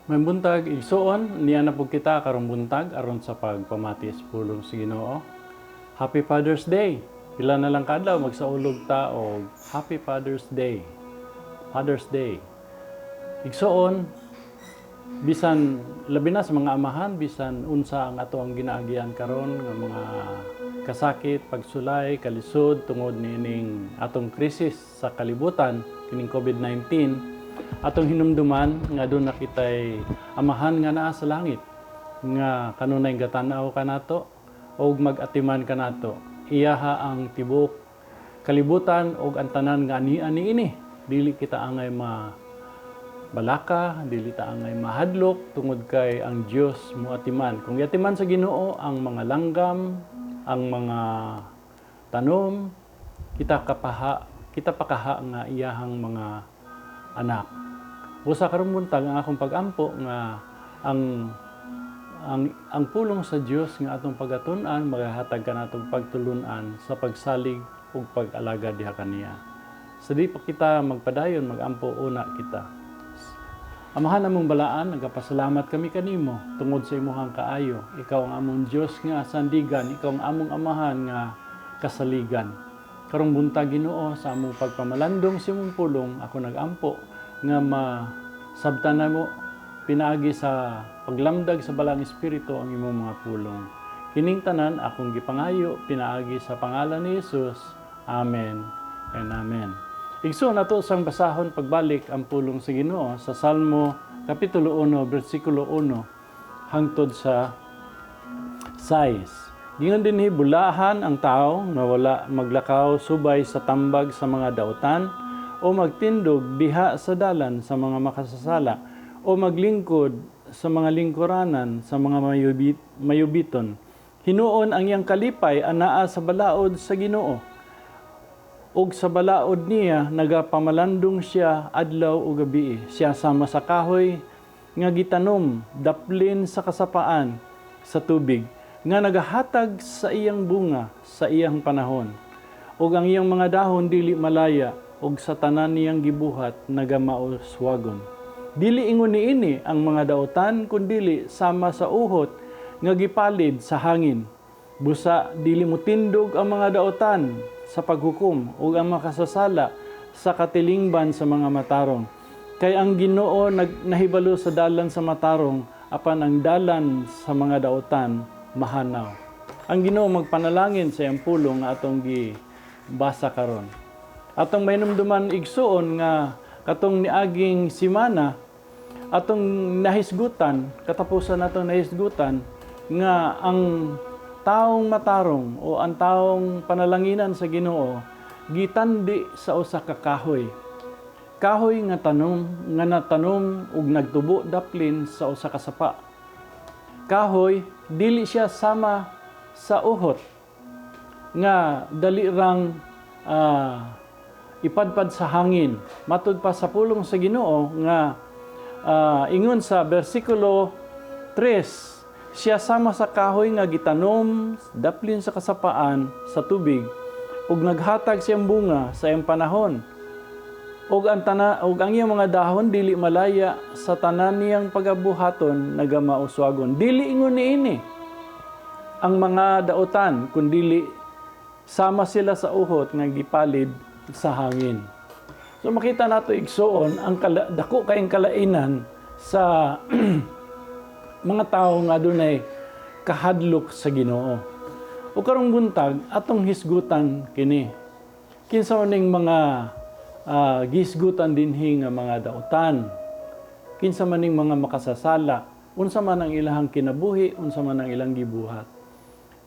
May buntag igsuon niya na pud kita karong buntag aron sa pagpamati sa pulong sa Ginoo. Happy Father's Day. Pila na lang kadlaw magsaulog ta og Happy Father's Day. Father's Day. Igsuon bisan labi na sa mga amahan bisan unsa ang ato ang ginaagian karon nga mga kasakit, pagsulay, kalisod tungod niining atong krisis sa kalibutan kining COVID-19. Atong hinumduman nga doon nakitay amahan nga naa sa langit nga kanunay gatan-aw kanato o mag-atiman kanato iyaha ang tibok kalibutan o ang tanan nga ani ini dili kita angay balaka, dili ta angay mahadlok tungod kay ang Dios moatiman. Kung yatiman sa Ginoo ang mga langgam, ang mga tanom, kita pakaha nga iyahang mga anak. Usa karong buntag ang akong pagampo nga ang pulong sa Dios nga atong pagatun-an magahatag kanatong pagtulunan sa pagsalig ug pag-alaga diha kaniya. Sa di pa kita magpadayon magampo una kita. Amahan among balaan, nagapasalamat kami kanimo tungod sa imuhang kaayo. Ikaw ang among Dios nga sandigan, ikaw ang among amahan nga kasaligan. Karong buntag Ginoo sa among pagpamalandong sa imong pulong, ako nagampo nga masabtan mo pinaagi sa paglamdag sa balang espiritu ang imong mga pulong. Kining tanan akong gipangayo pinaagi sa pangalan ni Hesus. Amen and amen. Igsoon nato sang basahon pagbalik ang pulong sa Ginoo sa Salmo kapitulo 1 bersikulo 1 hangtod sa 6. Gingon dinhi bulahan ang tao nga wala maglakaw subay sa tambag sa mga dautan o magtindog diha sa dalan sa mga makasasala o maglingkod sa mga lingkuranan sa mga mayubiton. Hinuon ang iyang kalipay anaa sa balaod sa Ginoo. Ug sa balaod niya nagapamalandong siya adlaw ug gabi. Siya sama sa kahoy nga gitanom daplin sa kasapaan sa tubig nga nagahatag sa iyang bunga sa iyang panahon. Ug ang iyang mga dahon dili malaya ug sa tanan niyang gibuhat nagamauswagon. Dili ingon niini ang mga dautan kundili sama sa uhot nga gipalid sa hangin. Busa dili motindog ang mga dautan sa paghukom ug ang makasasala sa katilingban sa mga matarong. Kay ang Ginoo nahibalo sa dalan sa matarong apan ang dalan sa mga dautan mahanaw. Ang Ginoo magpanalangin sa iyang pulong nga atong gibasa karon. Atong mainumduman igsuon nga katong niaging simana atong nahisgutan, katapusan natong nahisgutan nga ang taong matarong o ang taong panalanginan sa Ginoo gitandi sa usa ka kahoy. Kahoy nga natanom ug nagtubo daplin sa usa ka sapa. Kahoy dili siya sama sa uhot nga dali rang ipadpad sa hangin. Matud pa sa pulong sa Ginoo nga ingon sa bersikulo 3, siya sama sa kahoy nga gitanom daplin sa kasapaan sa tubig ug naghatag siyang bunga sa iyang panahon. Ug ang iyang mga dahon dili malaya sa tanan niyang pagabuhaton nagamauswagon. Dili ingon niini ang mga dautan kundili sama sila sa uhot nga gipalid sa hangin. So makita nato igsoon ang dako kayong kalainan sa mga tao nga adunay kahadlok sa Ginoo. O karong buntag atong hisgutan kini. Kinsa maning mga gisgutan dinhi nga mga dautan. Kinsa maning mga makasasala, unsa man ang ilahang kinabuhi, unsa man ang ilang gibuhat.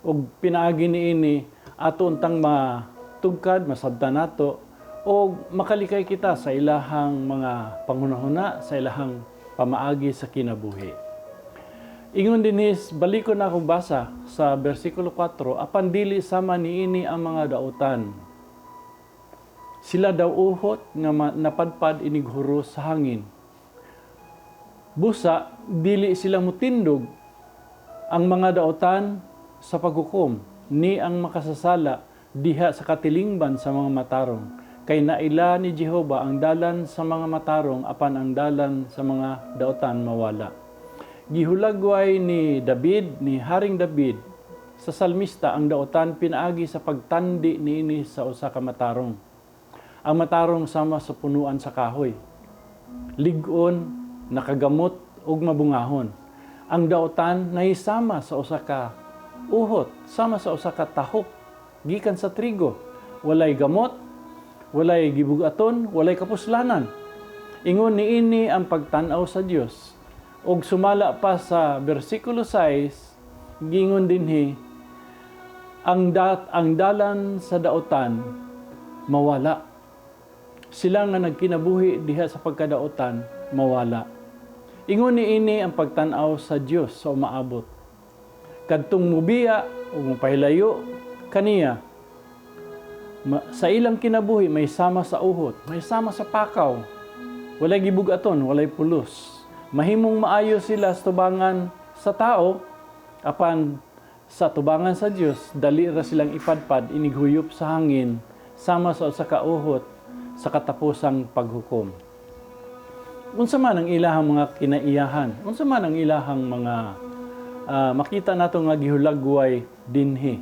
Og pinaagi niini ato untang matugkad, masabtan nato o makalikay kita sa ilahang mga panghunahuna, sa ilahang pamaagi sa kinabuhi. Ingon dinis, balikon na akong basa sa bersikulo 4, apan dili sama niini ang mga dautan. Sila daw uhot nga napadpad inighuro sa hangin. Busa, dili sila mutindog ang mga dautan sa paghukom, ni ang makasasala diha sa katilingban sa mga matarong. kay naila ni Jehova ang dalan sa mga matarong apan ang dalan sa mga daotan mawala. Gihulagway ni David, ni Haring David, sa salmista ang daotan pinaagi sa pagtandi niini sa usa ka matarong. Ang matarong sama sa punuan sa kahoy. Lig-on, nakagamot ug mabungahon. Ang daotan nahisama sa usa ka uhot, sama sa usa ka tahok gikan sa trigo. Walay gamot, walay gibugaton, walay kapuslanan. Ingon niini ang pagtan-aw sa Dios. Og sumala pa sa bersikulo 6, gingon dinhi ang dalan sa daotan mawala. Sila nga nagkinabuhi diha sa pagkadaotan mawala. Ingon niini ang pagtan-aw sa Dios sa umaabot. Kadtong mubiya o mapahilayo kaniya, sa ilang kinabuhi may sama sa uhot, may sama sa pakaw, walay gibugaton, walay pulos. Mahimong maayo sila sa tubangan sa tao, apan sa tubangan sa Dios dali ra silang ipadpad inighuyop sa hangin, sama sa usa ka uhot sa katapusang paghukom. Unsa man ang ilahang mga kinaiyahan, unsa man ang ilahang mga makita nato nga gihulagway dinhi,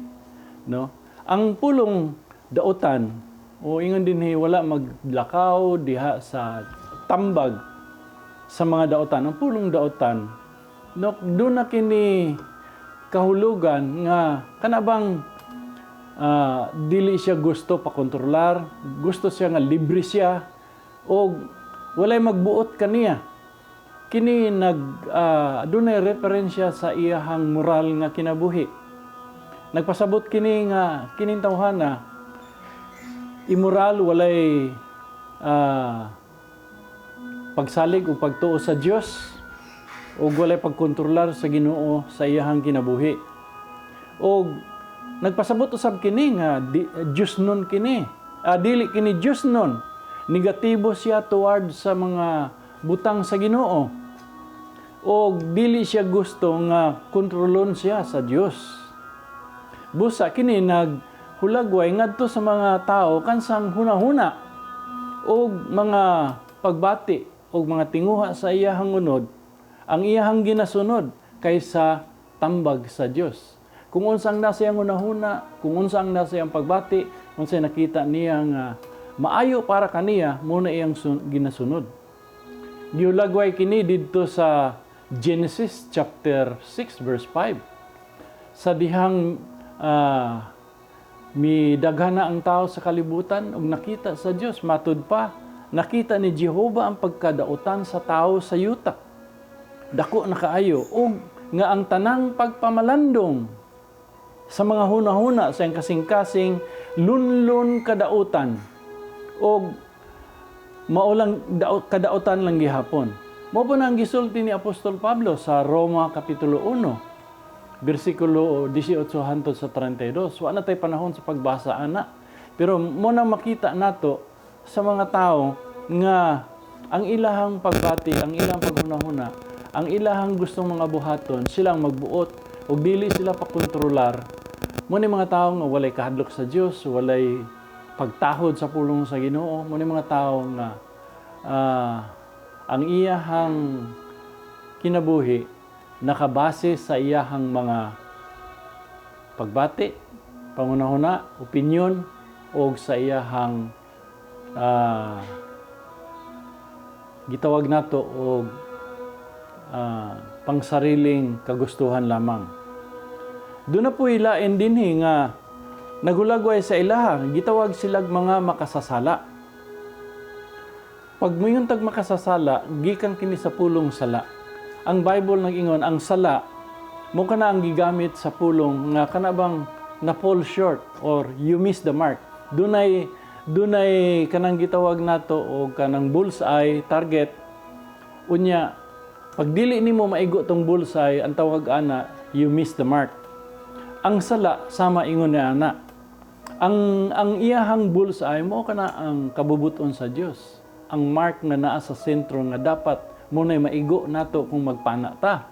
no? Ang pulong daotan o ingon dinhi wala maglakaw diha sa tambag sa mga daotan. Ang pulong daotan, no, doon na kini kahulugan nga kanabang dili siya gusto pakontrolar, gusto siya nga libre siya o walay magbuot kaniya. Kini dunay referensya sa iyahang moral nga kinabuhi. Nagpasabot kini nga kining tawhana immoral, walay pagsalig o pagtuo sa Dios o walay pagkontrolar sa Ginoo sa iyahang kinabuhi. O nagpasabot usab kini nga Diyos nun kini. Dili kini Diyos nun. Negatibo siya toward sa mga butang sa Ginoo. O dili siya gusto nga kontrolon siya sa Dios. Busa kini naghulagway ngadto sa mga tao kansang hunahuna o mga pagbati o mga tinguha sa iyahang unod, ang iyahang ginasunod kaysa tambag sa Dios. Kung unsang nasa iyang hunahuna, kung unsang nasa iyang pagbati, unsay nakita niya nga maayo para kaniya, muna iyang ginasunod. Gihulagway kini didto sa Genesis chapter 6 verse 5. Sa dihang midaghana ang tao sa kalibutan ug nakita sa Dios, matud pa nakita ni Jehova ang pagkadaotan sa tao sa yuta. Dako na kaayo ug nga ang tanang pagpamalandong sa mga hunahuna sa kasing-kasing lunlun kadautan o maulang kadautan lang gihapon. Mao po nang gisulti ni Apostol Pablo sa Roma Kapitulo 1, versikulo 18 hangtod sa 32. Wa na tay panahon sa pagbasa ana. Pero mo nang makita nato sa mga tao nga ang ilahang pagbati, ang ilahang paghunahuna, ang ilahang gustong mga buhaton, silang magbuot o dili sila pakontrolar. Mo ni mga tao nga walay kahadlok sa Dios, walay pagtahod sa pulong sa Ginoo, mo ni mga tao nga ang iyahang kinabuhi nakabase sa iyahang mga pagbati, pangunahuna, opinyon, o sa iyahang gitawag nato o pangsariling kagustuhan lamang. Doon na po ilain dinhi nga nagulagway sa ilaha, gitawag silag mga makasasala. Pag moyon tag makasasala, gikan kini sa pulong sala. Ang Bible nag-ingon, ang sala mo kana ang gigamit sa pulong nga kanabang na fall short or you miss the mark. Dunay kanang gitawag nato o kanang bullseye target. Unya, pag dili nimo maigo tong bullseye, ang tawag ana, you miss the mark. Ang sala sama ingon ni ana. Ang iyahang bullseye mo kana ang kabubuton sa Dios. Ang mark na naa sa sentro nga dapat mo na maigo nato kung magpana ta.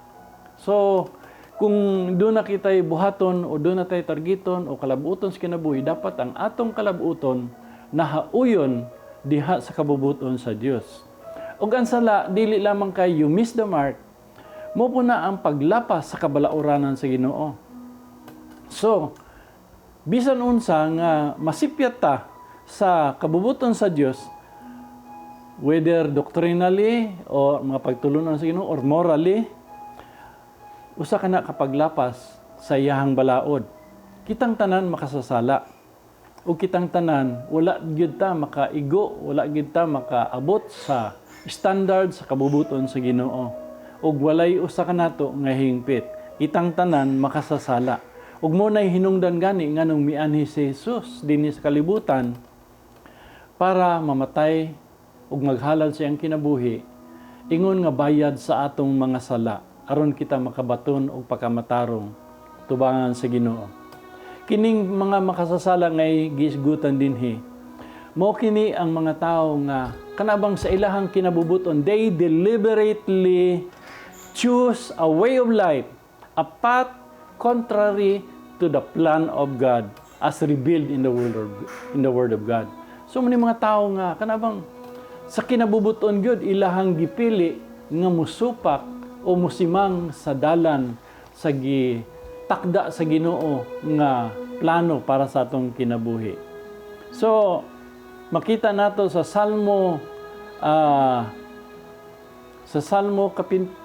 So, kung doon na kita'y buhaton o doon na tayo targeton o kalabuton sa kinabuhi, dapat ang atong kalabuton nahauyon diha sa kabubuton sa Dios. Ug ang sala dili lamang kay you miss the mark, mo po na ang paglapas sa kabalaoranan sa Ginoo. So, bisan unsa nga masipyat ta sa kabubuton sa Dios, whether doctrinally o mga pagtulunan sa Ginoo or morally, usa ka na kapaglapas sa iyahang balaod. Kitang tanan makasasala. O kitang tanan, wala gyud ta makaigo, wala gyud ta makaabot sa standard sa kabubuton sa Ginoo. Ug walay usa ka nato nga hingpit. Kitang tanan makasasala. Ug mo nay hinungdan gani nganong mianhi si Jesus dinhi sa kalibutan para mamatay ug maghalal siyang kinabuhi, ingon nga bayad sa atong mga sala aron kita makabaton og pagkamatarong tubangan sa Ginoo. Kining mga makasasala ngay gisgutan dinhi, mao kini ang mga tawo nga kanabang sa ilahang kinabubuton, they deliberately choose a way of life, a path contrary to the plan of God as revealed in the Word of God. So many mga tawo nga kanabang sa kinabubuton gyud ilahang gipili nga musupak o musimang sa dalan sa takda sa Ginoo nga plano para sa atong kinabuhi. So makita nato sa Salmo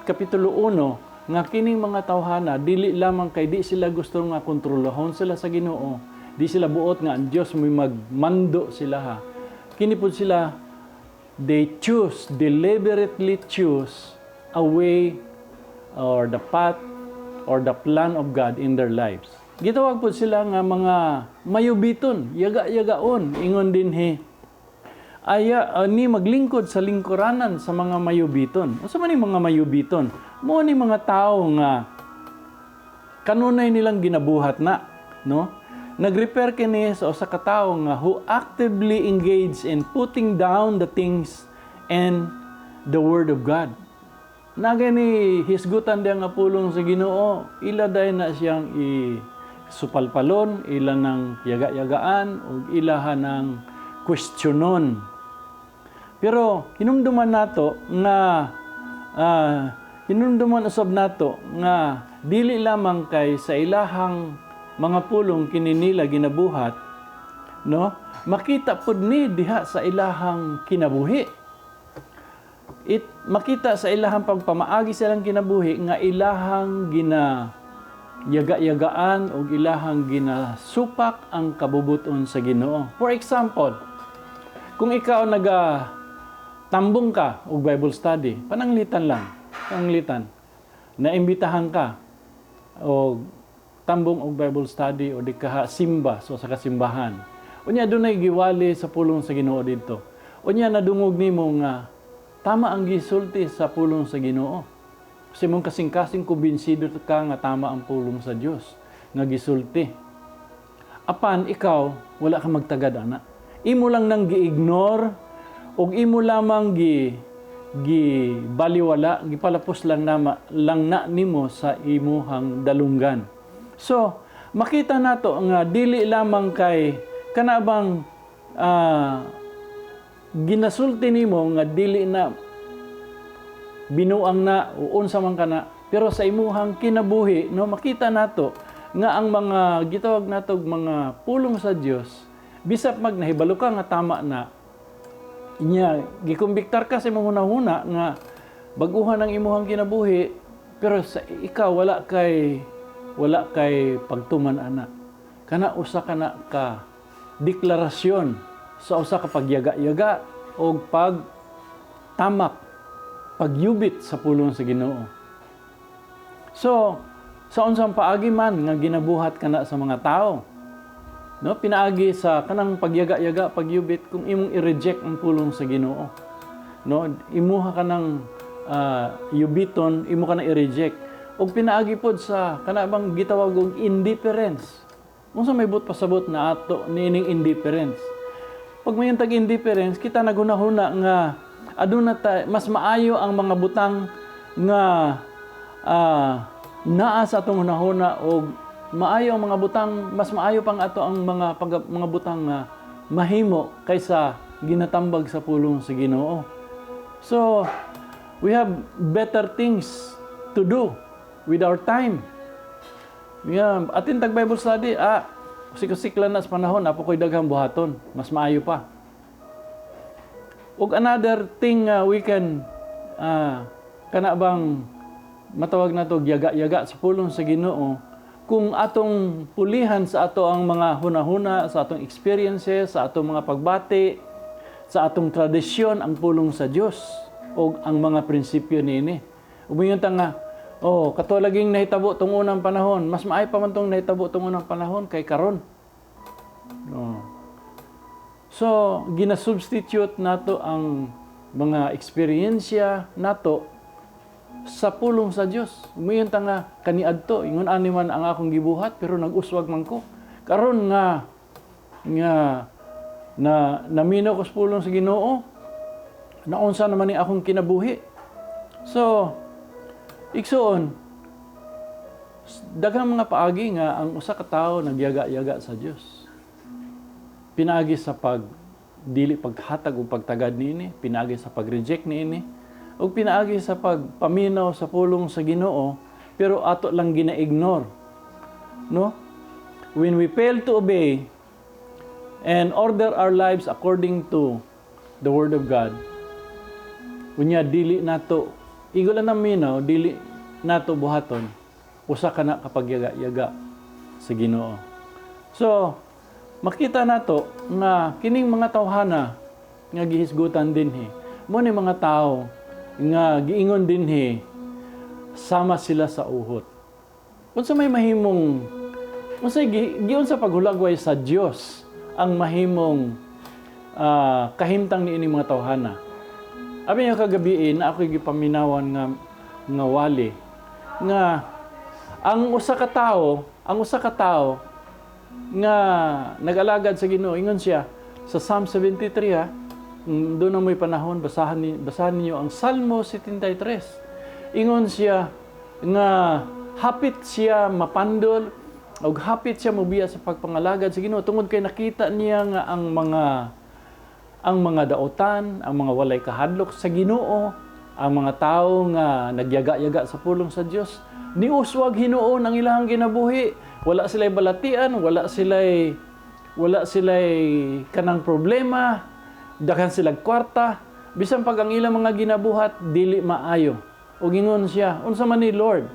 kapitulo 1 nga kining mga tawhana dili lamang kay di sila gusto nga kontrolohon sila sa Ginoo, di sila buot nga ang Dios may magmando sila ha. Kini pud sila deliberately choose a way or the path or the plan of God in their lives. Gitawag po sila nga mga mayubiton, yaga-yagaon, ingon dinhi. Ni maglingkod sa lingkuranan sa mga mayubiton. Unsa man ni mga mayubiton? Mo ni mga tao nga kanunay nilang ginabuhat na, no? Nag-refer kini sa usa ka tawo nga who actively engage in putting down the things and the Word of God. Nagani hisgutan diya nga pulong sa Ginoo, ila day na siyang supalpalon, ila ng yaga-yagaan o ilahan ng kwestiyonon. Pero hinumduman nato nga hinumduman usab nato nga dili lamang kay sa ilahang mga pulong kini nila ginabuhat, no? Makita pud ni diha sa ilahang kinabuhi. Makita sa ilahang pagpamaagi silang kinabuhi nga ilahang yaga-yagaan o ilahang ginasupak ang kabubuton sa Ginoo. For example, kung ikaw tambong ka og Bible study, pananglitan, naimbitahan ka o tambong og Bible study o di ka simba so sa kasimbahan. Unya dunay giwali sa pulong sa Ginoo didto. Unya nadungog nimo nga tama ang gisulti sa pulong sa Ginoo. Kasi mong kasing-kasing kumbinsido ka nga tama ang pulong sa Dios nga gisulti. Apan ikaw wala ka magtagad ana. Imo lang nang gi-ignore ug imo lamang baliwala, gipalapos lang na nimo sa imuhang dalunggan. So, makita nato nga dili lamang kay kanabang ginasulti nimo nga dili na binuang na o unsa man kana, pero sa imuhang kinabuhi no makita nato nga ang mga gitawag nato mga pulong sa Dios bisap magnahibalo ka nga tama na inya gikumbiktar ka sa imong hunahuna nga baguhan ang imuhang kinabuhi, pero sa ikaw wala kay pagtuman ana. Kana usa kana ka deklarasyon sa usa ka pagyaga-yaga o pagtamak, pagyubit sa pulong sa Ginoo. So, sa unsang paagi man nga ginabuhat kana sa mga tao, no, pinaagi sa kanang pagyaga-yaga, pagyubit kung imong i-reject ang pulong sa Ginoo. No, imuha ka ng yubiton, imo ka na i-reject. O pinaagi pod sa kanabang gitawag og indifference. Unsa may but pasabot na ato nining indifference. Pag may tag indifference, kita nagunahuna nga aduna mas maayo ang mga butang nga naa sa atong hunahuna o maayo ang mga butang, mas maayo pang ato ang mga butang nga mahimo kaysa ginatambag sa pulong sa Ginoo. So, we have better things to do with our time. Yeah, atin tag Bible study, usik-usiklan na sa panahon, apo ko'y daghang buhaton, mas maayo pa. Ug another thing we can, kana bang matawag na to, yaga-yaga sa pulong sa Ginoo, kung atong pulihan sa ato ang mga hunahuna, sa atong experiences, sa atong mga pagbati, sa atong tradisyon, ang pulong sa Dios o ang mga prinsipyo niini. Umingon ta nga, katulaging nahitabo tong unang panahon, mas maay pa man tong nahitabo tong unang panahon kay karon. So, ginasubstitute nato ang mga eksperyensya nato sa pulong sa Dios. Umingon ta nga kaniadto, ingon ani man ang akong gibuhat pero nag-uswag man ko. Karon nga naminaw ko sa pulong sa Ginoo, naunsa naman ni akong kinabuhi. So, igsoon, daghang mga paagi nga ang usa ka tawo nagyaga-yaga sa Dios. Pinaagi sa dili paghatag o pagtagad niini, pinaagi sa pag-reject niini, o pinaagi sa pagpaminaw sa pulong sa Ginoo, pero ato lang gina-ignore. No? When we fail to obey and order our lives according to the Word of God, unya dili nato igolan na minaw, dili nato buhaton, usa ka na kapag yaga-yaga sa Ginoo. So, makita nato nga kining mga tawhana nga gihisgutan dinhi, mo ni mga tao nga giingon dinhi, sama sila sa uhot. Unsa may mahimong, unsay giun sa paghulagway sa Dios ang mahimong kahimtang niini mga tawhana. Abi nga kagabi na ako gipaminawan nga wali nga ang usa ka tawo nga nag-alagad sa Ginoo, ingon siya sa Psalm 73 doon na may panahon, basahan niyo ang Salmo 73. Ingon siya nga hapit siya mapandol o hapit siya mobiya sa pagpangalagad sa Ginoo tungod kay nakita niya nga ang mga daotan, ang mga walay kahadlok sa Ginoo, ang mga tao nga nagyaga-yaga sa pulong sa Dios, niuswag hinuon ang ilang ginabuhi. Wala sila'y balatian, wala sila'y kanang problema, daghan silang kwarta, bisan pag ang ilang mga ginabuhat dili maayo. O gingon siya, unsa man ni Lord,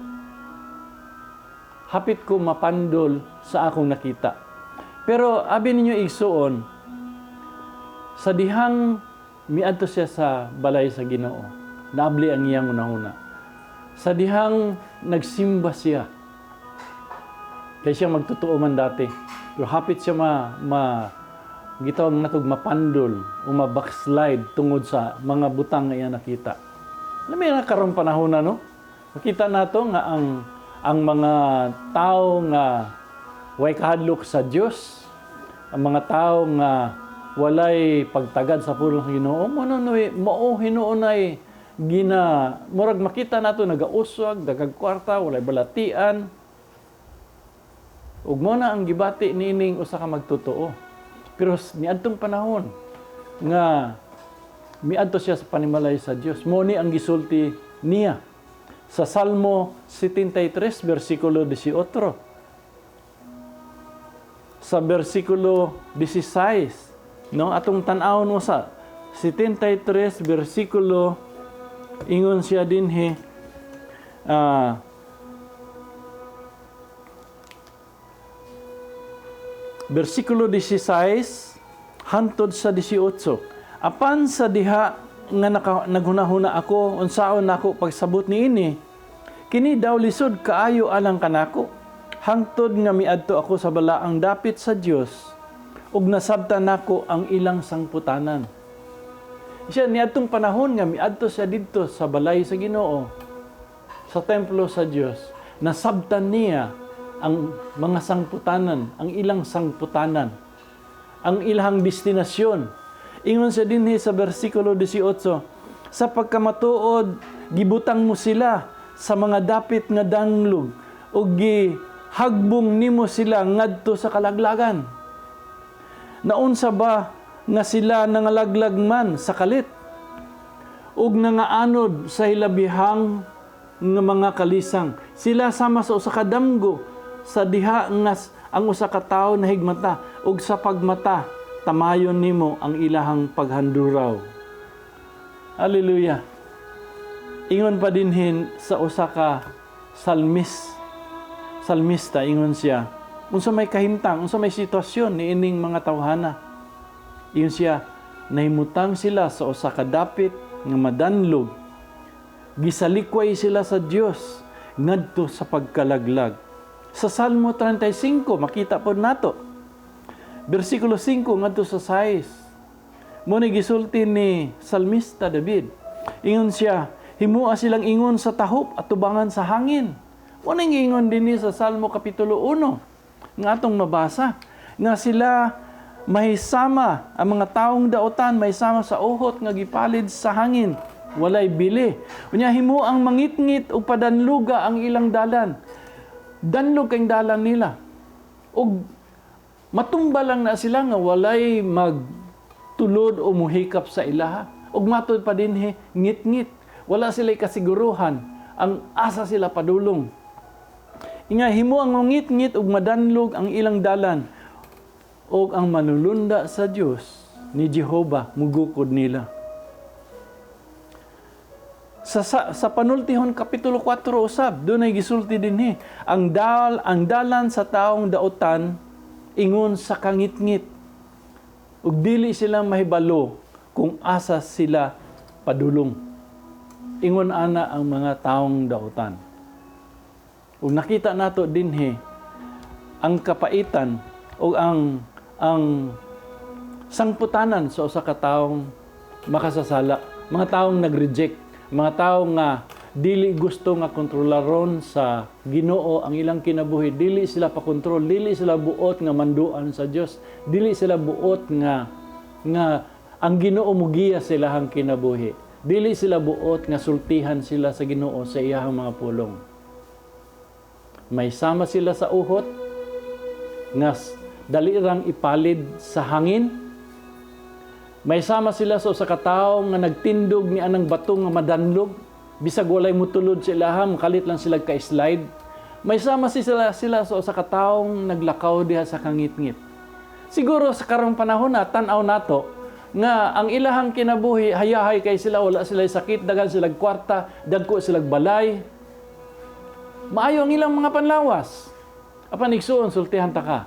hapit ko mapandol sa akong nakita. Pero abi ninyo igsuon, sa dihang miadto siya sa balay sa Ginoo, naabli ang iyang unahuna. Sa dihang nagsimba siya, kaya siya magtotoo man dati. Pero hapit siya gitawag natog mapandol o mabackslide tungod sa mga butang nga iya nakita. Alam mo yung karong panahon na, no? Makita nato nga ang mga tao nga way kahadlok sa Dios, ang mga tao nga walay pagtagad sa pulong sa Ginoo, mao hinuon ay murag makita nato nagauswag, dagag kwarta, walay balatian. Ug mo na ang gibati nining usa ka magtotoo. Pero niadtong panahon nga miadto siya sa panimalay sa Dios, mo ni ang gisulti niya sa Salmo 73 versikulo 18. Sa versikulo 16, no, atong tan-awon mo sa 73 versikulo, ingon siya dinhi, versikulo 16 hantod sa 18. Apan sa diha nga naghunahuna ako, unsaon nako pagsabot niini, kini daw lisod kaayo alang kanako, hangtod nga miadto ako sa balaang dapit sa Dios, ug nasabtan nako ang ilang sangputanan. Siya niadtong panahon nga miadto siya didto sa balay sa Ginoo, sa templo sa Dios, nasabtan niya ang mga sangputanan, ang ilang sangputanan, ang ilang destinasyon. Ingon siya dinhi sa versikulo 18, sa pagkamatuod gibutang mo sila sa mga dapit nga danglog ug gihagbong nimo sila ngadto sa kalaglagan. Naunsa ba nga sila nangalaglag man sa kalit, ug nangaanod sa hilabihang nga mga kalisang. Sila sama sa usa ka damgo, sa diha nga ang usa ka tawo nahigmata, ug sa pagmata tamayon nimo ang ilahang paghanduraw. Hallelujah. Ingon pa dinhin sa usa ka salmista, ingon siya, unsa may kahimtang, unsa may sitwasyon ni ining mga tawhana. Ingon siya, nahimutang sila sa usa ka dapit nga madanlog, gisalikway sila sa Dios ngadto sa pagkalaglag. Sa Salmo 35 makita pod nato, versikulo 5 ngadto sa 6, mo ni gisulti ni salmista David. Ingon siya, himua silang ingon sa tahop at tubangan sa hangin. Mo ning ingon dinhi sa Salmo kapitulo 1 nga atong mabasa, nga sila mahisama ang mga taong dautan, mahisama sa uhot nga gipalid sa hangin, walay bili. Unya himo ang mangitngit ug padanluga ang ilang dalan. Danlog kay dalan nila. Ug matumba lang na sila nga walay magtulod o muhikap sa ilaha. Ug matod pa dinhi ngit-ngit. Wala sila kasiguruhan, ang asa sila padulong. Inga himo ang ngit-ngit ug madanlog ang ilang dalan, ug ang manulunda sa Dios ni Jehova mugukod nila. Sa panultihon kapitulo 4 usab, dunay gisulti dinhi, ang dalan sa taong dautan ingon sa kangit-ngit, ug dili sila mahibalo kung asa sila padulong. Ingon ana ang mga taong dautan. Ug nakita nato dinhi ang kapaitan o ang sangputanan sa usa ka taong makasasala, mga taong nag-reject, mga taong nga dili gusto nga kontrolaron sa Ginoo ang ilang kinabuhi, dili sila pakontrol, dili sila buot nga manduan sa Dios, dili sila buot nga ang Ginoo mugiya silahang kinabuhi, dili sila buot nga sultihan sila sa Ginoo sa iyahang mga pulong. May sama sila sa uhot nga dali rang ipalid sa hangin. May sama sila sa usa ka tawo nga nagtindog ni anang bato nga madanlog, bisag walay mutulod sa ilaham, kalit lang sila ka-slide. May sama sila sa usa ka tawong naglakaw diha sa kangit-ngit. Siguro sa karong panahon na tan-aw nato nga ang ilahang kinabuhi hayahay kay sila, wala sila sakit, daghan sila kwarta, dagko sila balay. Maayo ang ilang mga panlawas. Apan igsuon sultihan ta ka.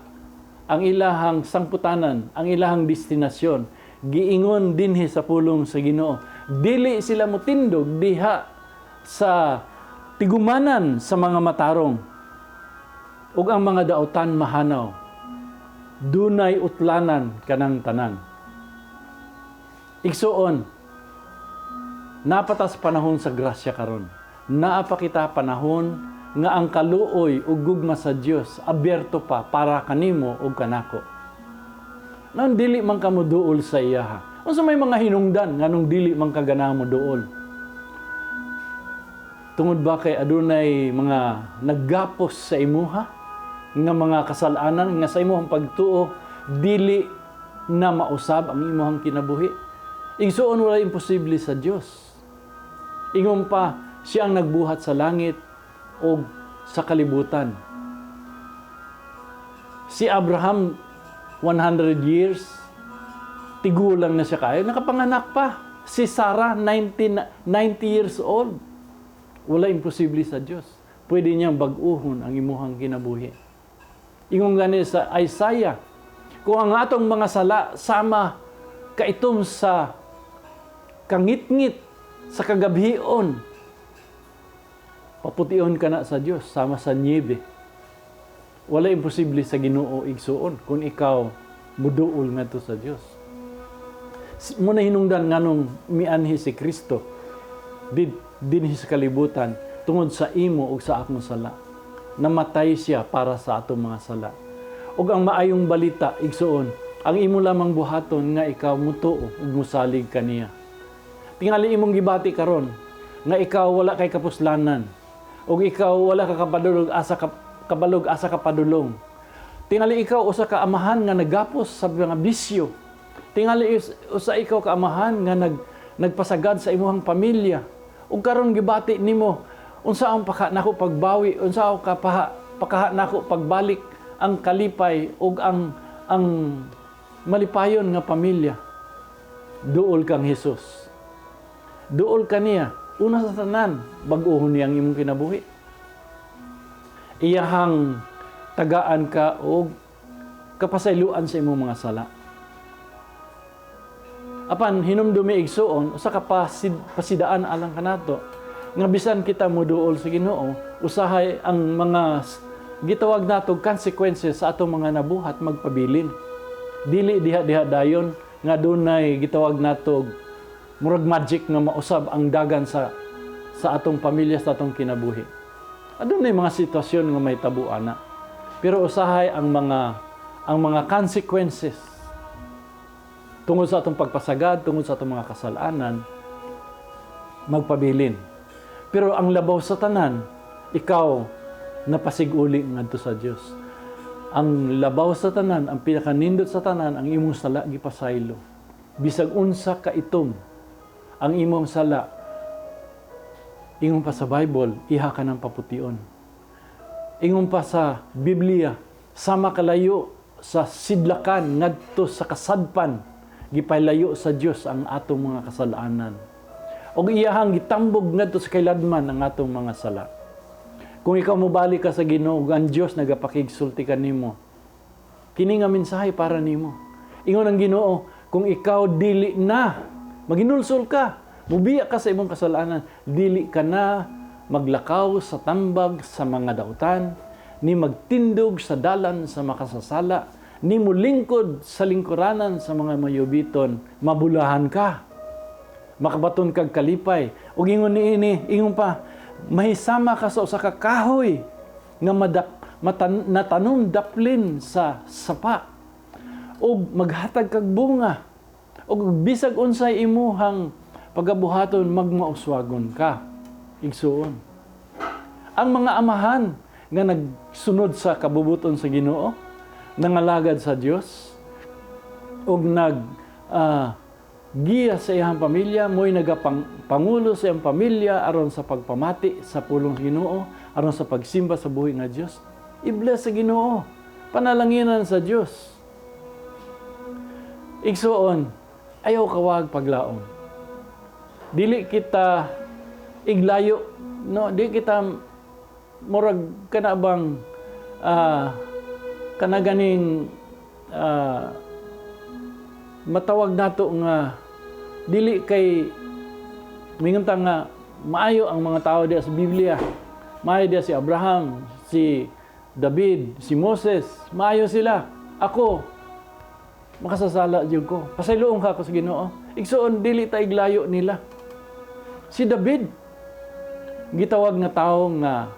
Ang ilahang sangputanan, ang ilahang destinasyon, giingon dinhi sa pulong sa Ginoo. Dili sila mutindog diha sa tigumanan sa mga matarong. Ug ang mga dautan mahanaw. Dunay utlanan kanang tanan. Igsuon, napatas panahon sa grasya karon. Naapa kita panahon nga ang kaluoy ug gugma sa Dios aberto pa para kanimo ug kanako. Nang dili man ka moduol sa iyaha. Unsa may mga hinungdan nganong dili man ka ganahan moduol? Tungod ba kay adunay mga naggapos sa imuha nga mga kasalanan nga sa imong pagtuo dili na mausab ang imong kinabuhi? Igsuon wala imposible sa Dios. Ingon pa, siya ang nagbuhat sa langit o sa kalibutan. Si Abraham, 100 years, tigulang na siya kayo, nakapanganak pa. Si Sarah, 90 years old. Wala imposible sa Diyos. Pwede niyang bag-uhon ang imuhang kinabuhi. Ingon gani sa Isaiah, kung ang atong mga sala sama kaitom sa kangit-ngit, sa kagabhion, papution ka na sa Diyos, sama sa niebe. Wala imposible sa Ginoo igsuon kung ikaw muduol ngadto sa Dios. Muna hinungdan nganong mianhi si Kristo dinhi sa kalibutan tungod sa imo ug sa akong sala. Namatay siya para sa atong mga sala. Ug ang maayong balita igsuon, ang imo lamang buhaton nga ikaw mutuo ug musalig kaniya. Tingali imong gibati karon nga ikaw wala kay kapuslanan ug ikaw wala ka kapadulog asa ka padulong. Tingali ikaw usa ka amahan nga nagapos sa mga bisyo. Tingali usa ikaw kaamahan nga nagpasagad sa imong pamilya. Ug karon gibati nimo unsa ang paka nako pagbawi, unsa ang pakaha nako pagbalik ang kalipay ug ang malipayon nga pamilya. Duol kang Hesus. Duol ka niya. Una sa tanan, bag-ohon niya ang imong kinabuhi. Iyahang tagaan ka o kapasayloan sa imong mga sala. Apan hinumdumi igsuon, usa ka pasidaan alang kanato nga bisan kita moduol sa Ginoo, usahay ang mga gitawag natog consequences sa atong mga nabuhat magpabilin. Dili diha dayon nga dunay gitawag natog murag magic nga mausab ang dagan sa atong pamilya, sa atong kinabuhi. Adunay mga sitwasyon nga may tabu ana. Pero usahay ang mga consequences tungod sa atong pagpasagad, tungod sa atong mga kasalanan, magpabilin. Pero ang labaw sa tanan, ikaw napasiguli ngadto sa Dios. Ang labaw sa tanan, ang pinakanindot sa tanan, ang imong sala gipasaylo. Bisag unsa ka itom, ang imong sala, ingon pa sa Bible, iha ka ng papution. Ingon pa sa Biblia, sama kalayo sa sidlakan ngadto sa kasadpan, gipaylayo sa Dios ang atong mga kasalanan. O iyahang gitambog ngadto sa kailadman ang atong mga sala. Kung ikaw mobalik ka sa Ginoo, ang Dios nagapakigsulti kanimo. Kini nga mensahe para nimo. Ingon ang Ginoo, kung ikaw dili na maginulsol ka, mubiya ka sa imong kasalanan, dili ka na maglakaw sa tambag sa mga dautan, ni magtindog sa dalan sa makasasala, ni mulingkod sa lingkuranan sa mga mayubiton, mabulahan ka, makabaton kag kalipay. Ug ingon niini, ingon pa, mahisama ka sa usa ka kahoy nga natanom daplin sa sapa, ug maghatag kag bunga, ug bisag unsay imuhang pagabuhaton magmauswagon ka. Igsuon. Ang mga amahan nga nagsunod sa kabubuton sa Ginoo, nangalagad sa Dios, ug giya sa iyang pamilya, mo'y nagapangulo sa iyang pamilya aron sa pagpamati sa pulong Ginoo, aron sa pagsimba sa buhi nga Dios. I-bless sa Ginoo, panalanginan sa Dios. Igsuon, ayaw kawag paglaom. Dili kita iglayo, no, di kita murag kanabang kanaganing matawag nato nga dili kay mingunta nga maayo ang mga tao diya sa Biblia. Maayo diya si Abraham, si David, si Moses, maayo sila. Ako makasasala jud ko. Pasayloon ka ko sa Ginoo. Igsuon dili ta iglayo nila. Si David, gitawag nga tao nga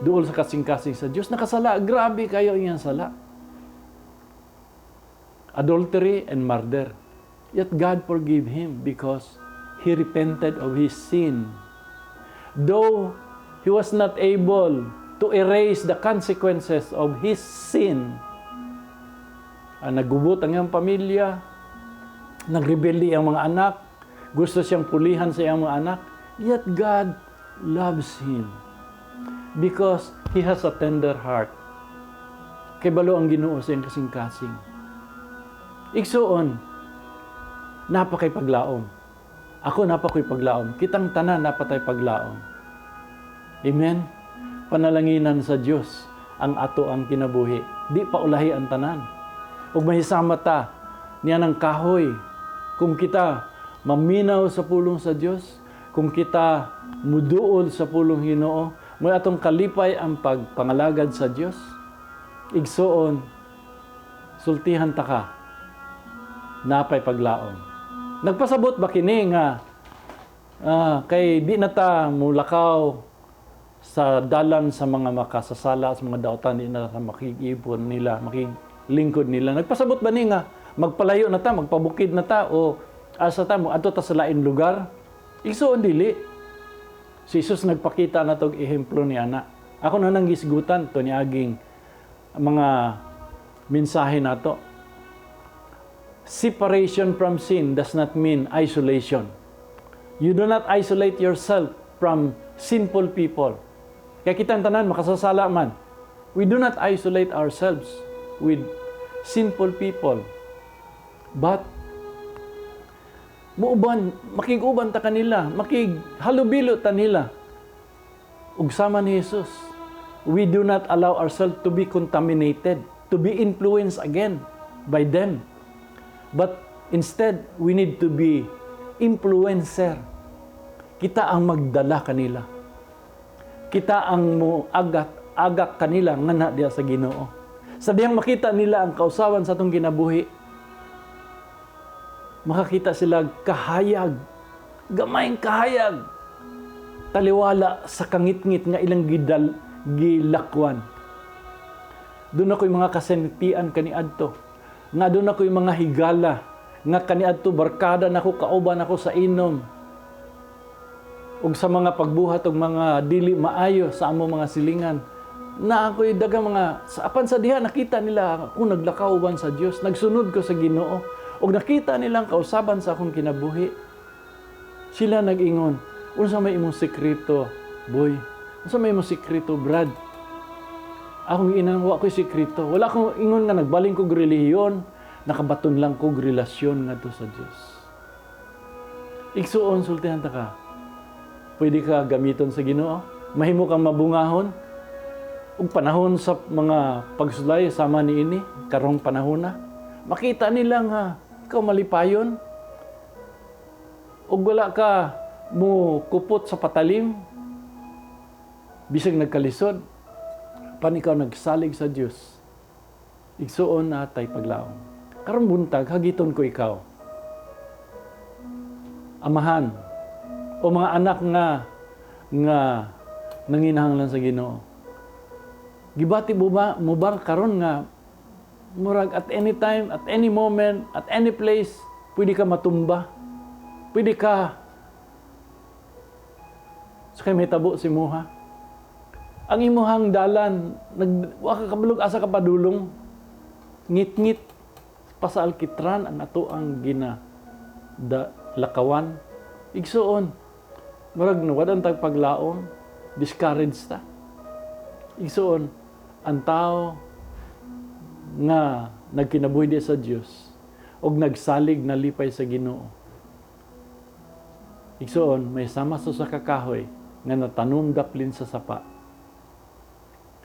duol sa kasing-kasing sa Dios, nakasala. Grabe kayo iyang sala. Adultery and murder. Yet God forgave him because he repented of his sin. Though he was not able to erase the consequences of his sin, naggubot ang iyang pamilya, nagrebelde ang mga anak, gusto siyang pulihan sa iyang mga anak, yet God loves him because he has a tender heart. Kay balo ang Ginoo sa iyang kasing-kasing. Igsuon, napakay paglaom. Ako napakoy paglaom. Kitang tanan napatay paglaom. Amen? Panalanginan sa Dios ang ato ang kinabuhi. Di pa ulahi ang tanan. Ug mahisama ta niya ng kahoy. Kung kita maminaw sa pulong sa Dios, kung kita muduol sa pulong Ginoo, may atong kalipay ang pagpangalagad sa Dios. Igsuon, sultihan ta ka. Napay paglaom. Nagpasabot ba kini nga kay di na ta mulakaw sa dalan sa mga makasasala, sa mga dautan, di na ta makikipon nila, makiglingkod nila. Nagpasabot ba ni nga magpalayo na ta, magpabukid na ta, o asa ta mo adto ta sa lain lugar? Igsuon dili. Si Jesus nagpakita na tog ehemplo ni ana. Ako na nang gisgutan to niaging mga mensahe nato. separation from sin does not mean isolation. You do not isolate yourself from sinful people. Kaya kitang tanan, makasasala man. We do not isolate ourselves with sinful people. But, makiguban ta kanila, makighalubilo ta nila. Ugsama ni Jesus. We do not allow ourselves to be contaminated, to be influenced again by them. But instead, we need to be influencer. Kita ang magdala kanila. Kita ang agak kanila nga na diya sa Ginoo. Sa diyang makita nila ang kausawan sa itong kinabuhi, makakita sila kahayag, gamayng kahayag, taliwala sa kangit-ngit nga ilang gilakwan. Doon ako'y mga kasenpian kaniadto. Nga doon ako'y mga higala. Nga kaniadto barkada nako, kauban ako sa inom. Ug sa mga pagbuhat og mga dili maayo sa amo mga silingan. Na ako'y dagang mga, apan sa diha nakita nila ako naglakaw uban sa Dios. Nagsunod ko sa Ginoo. Ug nakita nilang kausaban sa akong kinabuhi. Sila nag-ingon, unsa may imong sekreto, boy? Unsa may imong sekreto, Brad? Akong inanawa ko'y sekreto. Wala akong ingon nga nagbaling kog relihiyon, nakabaton lang kog relasyon nga to sa Dios. Igsuon, sultihan ta ka. Pwede ka gamiton sa Ginoo. Mahimo kang mabungahon. Ug panahon sa mga pagsulay sama ni ini, karong panahon na. Makita nila nga ikaw malipayon. Ug wala ka mo kupot sa patalim. Bisag nagkalisod, pan ikaw nagsalig sa Dios. Igsuon na tay paglaom. Karong buntag hagiton ko ikaw. Amahan o mga anak nga nanginahanglan sa Ginoo. Gibati mo ba karon nga murag at any time, at any moment, at any place, pwede ka matumba. Pwede ka sa kay may tabo si Muha. Ang imuhang dalan, wa ka kabalog asa ka padulong, ngit-ngit pa sa alkitran ang ato ang lakawan. Igsuon, murag nawadan tag paglaom, discouraged ta. Igsuon, ang tao nga nagkinabuhi di sa Dios og nagsalig na lipay sa Ginoo. Igsuon, may sama sa kakahoy nga natanom daplin sa sapa.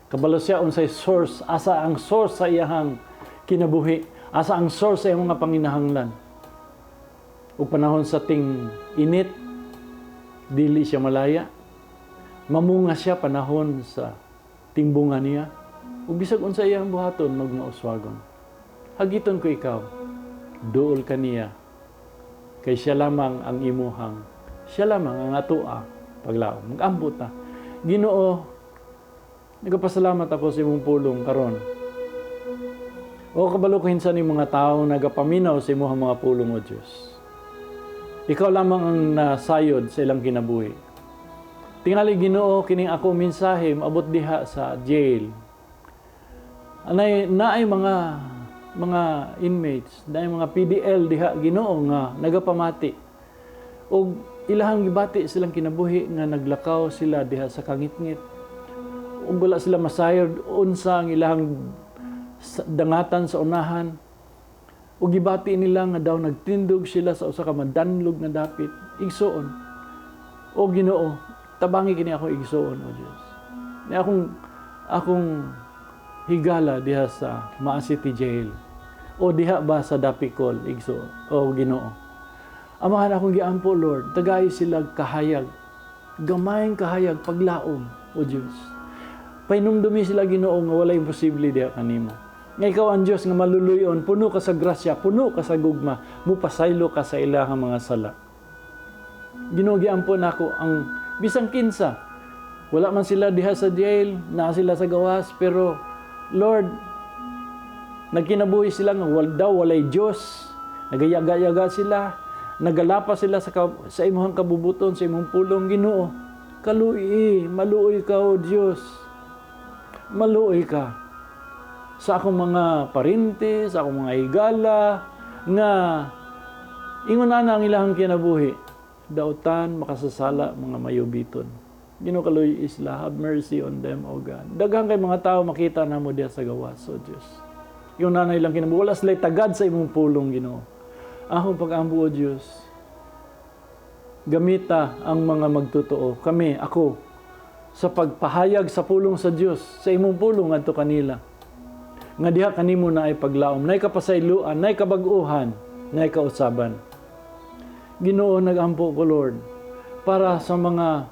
Kabalo siya unsay source, asa ang source sa iyang kinabuhi, asa ang source sa iyang mga panginahanglan. Ug panahon sa ting init, dili siya malaya. Mamunga siya panahon sa timbungan niya. Ug bisag unsa iyang buhaton magmauswagon. Hagiton ko ikaw, duol ka niya. Kay siya lamang ang imuhang, siya lamang ang atoa paglaom. Mag-ambot ta. Ginoo, nagapasalamat ako sa imong pulong karon. O kabalo ko hinsan ni mga tao nagapaminaw sa imong mga pulong o Dios. Ikaw lamang ang nasayod sa ilang kinabuhi. Tingali Ginoo kining ako mensahe maabot diha sa jail. Anay naay mga inmates, naay mga PDL diha Ginoo nga nagapamati. Og ilahang gibati silang kinabuhi nga naglakaw sila diha sa kangit-ngit. Ug wala sila masayod unsa ang ilahang dangatan sa unahan. Ug gibati nila nga daw nagtindog sila sa usa ka madanlog nga dapit. Igsuon. O Ginoo, tabangi kini ako igsuon o Dios. Ni akong higala diha sa Maa City Jail. O diha ba sa Dapicol igsuon. O Ginoo. Amahan akong giampo Lord, tagay sila kahayag. Gamayng kahayag paglaom o Dios. Painumdumi sila Ginoo nga walay imposible diha kanimo. Nga ikaw ang Diyos nga maluluyon, puno ka sa grasya, puno ka sa gugma, mupasaylo ka sa ilahang mga sala. Ginoo giampo nako ang bisang kinsa. Wala man sila diha sa jail, naa sila sa gawas, pero Lord, nagkinabuhi sila nga walay Diyos, nagayaga-yaga sila, nagalapa sila sa imong kabubuton, sa imong pulong Ginoo. Kaluoy, maluoy ka o Diyos. Maluoy ka sa akong mga parente, sa akong mga higala, nga ingon na ang ilahang kinabuhi, dautan, makasasala, mga mayubiton. Ginoo kaloy isla, have mercy on them, O God. Daghang kay mga tao makita na mo diya sa gawas, O Diyos. Yung nanay lang kinabuhi, wala sila'y tagad sa imong pulong, Ginoo. Ahong pag-ambo, O Diyos, gamita ang mga magtotoo. Kami, ako, sa pagpahayag sa pulong sa Diyos, sa imong pulong adto kanila. Nga diha kanimo na ay paglaom, nay kapasayloan, nay kabag-uhan, nay kausaban. Ginoo, nagampo ko, Lord, para sa mga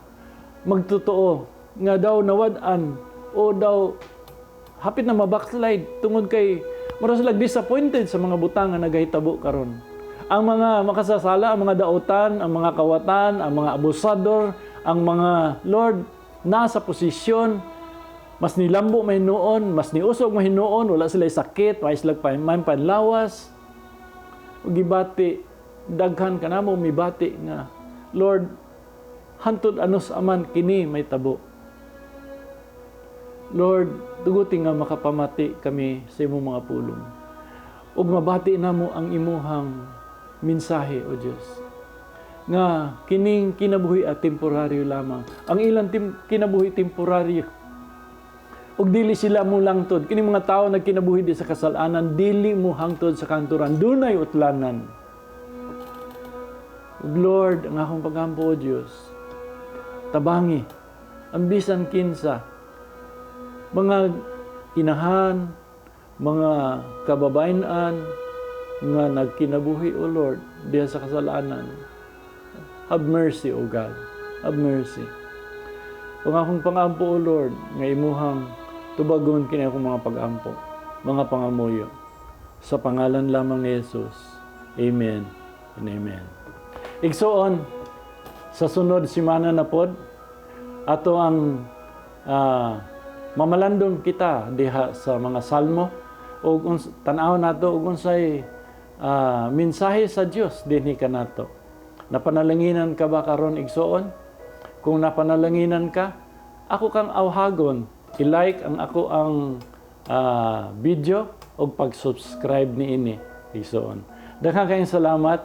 magtotoo nga daw nawad-an o daw hapit na mabackslide tungod kay mura sila disappointed sa mga butang nga nagahitabo karon. Ang mga makasasala, ang mga dautan, ang mga kawatan, ang mga abusador, ang mga Lord nasa posisyon, mas nilambo mahinuon, mas niusog mahinuon, wala sila sakit, wala sila panlawas. Ug gibati, daghan ka na mo mibati nga, Lord, hantod anos aman kini may tabo. Lord, tuguti nga makapamati kami sa imong mga pulong. Ug mabati namo ang imuhang mensahe, O Diyos, nga kining kinabuhi at temporaryo lamang. Ang ilang kinabuhi temporaryo. Ug dili sila mo langtod. Kining mga tao nagkinabuhi di sa kasalanan, dili mo hangtod sa kanturan. Dunay utlanan. Ug Lord, ang akong pagampo, O Diyos, tabangi, ang bisan kinsa, mga inahan, mga kababayan-an, nga nagkinabuhi, O Lord, diya sa kasalanan. Have mercy, O God. Have mercy. Kung akong pangampo, O Lord, nga imuhang tubagon kini akong mga pagampo, mga pangamuyo. Sa pangalan lamang ni Jesus. Amen and amen. Igsoon, sa sunod simana na pod, ato ang mamalandong kita diha sa mga salmo, o tanaw nato ug unsay mensahe sa Dios dinhi kanato. Napanalanginan ka ba karon igsoon? Kung napanalanginan ka, ako kang awhagon, i-like ang ako ang video o pag-subscribe niini igsoon. Daghang kayong salamat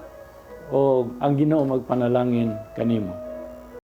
o ang Ginoo magpanalangin kanimo.